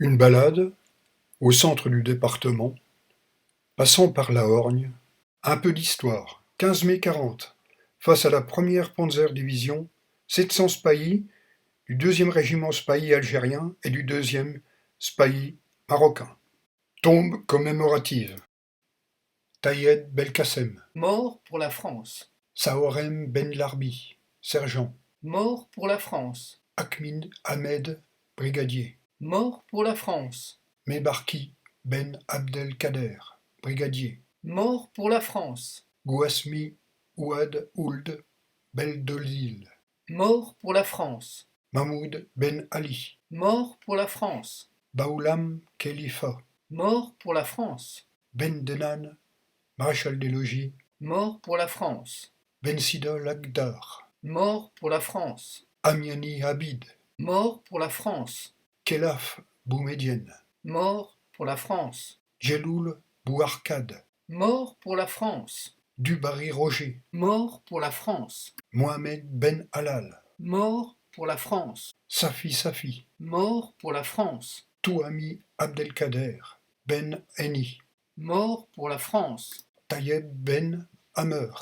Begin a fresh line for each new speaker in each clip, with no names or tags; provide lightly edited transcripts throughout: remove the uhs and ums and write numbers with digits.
Une balade, au centre du département, passant par la Horgne, un peu d'histoire, 15 mai 40, face à la première Panzer-Division, 700 spahis du 2e régiment spahi algérien et du 2e spahi marocain. Tombe commémorative. Tayed Belkacem,
Mort pour la France.
Saorem Ben Larbi, sergent.
Mort pour la France.
Akmin Ahmed, brigadier.
Mort pour la France.
Mebarki Ben Abdelkader, brigadier.
Mort pour la France.
Gouasmi Ouad Ould Beldolil,
Mort pour la France.
Mahmoud Ben Ali,
Mort pour la France.
Baoulam Khalifa,
Mort pour la France.
Ben Denan, maréchal des logis,
Mort pour la France.
Ben Sidol Agdar,
Mort pour la France.
Amiani Habid,
Mort pour la France.
Kelaf Boumedienne,
Mort pour la France.
Jeloul Bouarkad,
Mort pour la France.
Dubarry Roger,
Mort pour la France.
Mohamed Ben Halal,
Mort pour la France.
Safi,
Mort pour la France.
Touami Abdelkader, Ben Eni,
Mort pour la France.
Tayeb Ben Hammer,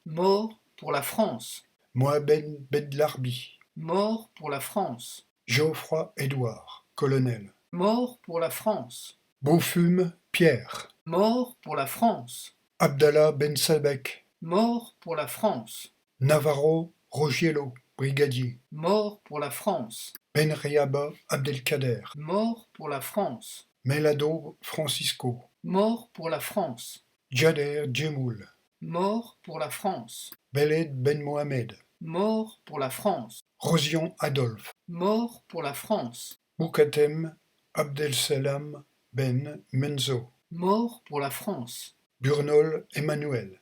Mort pour la France.
Mohamed Bedlarbi,
Mort pour la France.
Geoffroy Édouard, colonel.
Mort pour la France.
Beaufume Pierre,
Mort pour la France.
Abdallah Ben Sabek,
Mort pour la France.
Navarro Rogiello, brigadier.
Mort pour la France.
Ben Riaba Abdelkader,
Mort pour la France.
Melado Francisco,
Mort pour la France.
Jader Djemoul,
Mort pour la France.
Beled Ben Mohamed,
Mort pour la France.
Rosion Adolphe,
Mort pour la France.
Boukatem Abdelsalam Ben Menzo,
Mort pour la France.
Burnol Emmanuel,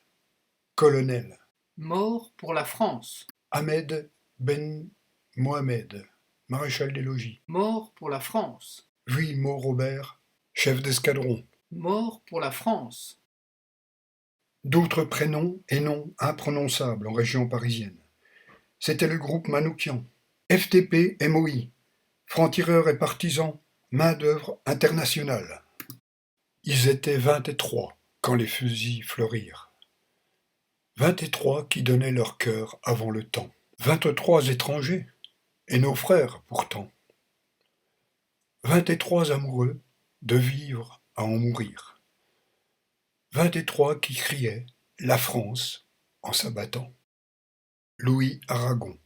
colonel.
Mort pour la France.
Ahmed Ben Mohamed, maréchal des logis.
Mort pour la France.
Vuillemot Robert, chef d'escadron.
Mort pour la France.
D'autres prénoms et noms imprononçables en région parisienne. C'était le groupe Manoukian, FTP MOI, francs-tireurs et partisans, main-d'œuvre internationale. Ils étaient 23 quand les fusils fleurirent. 23 qui donnaient leur cœur avant le temps. 23 étrangers, et nos frères pourtant. 23 amoureux de vivre à en mourir. 23 qui criaient la France en s'abattant. Louis Aragon.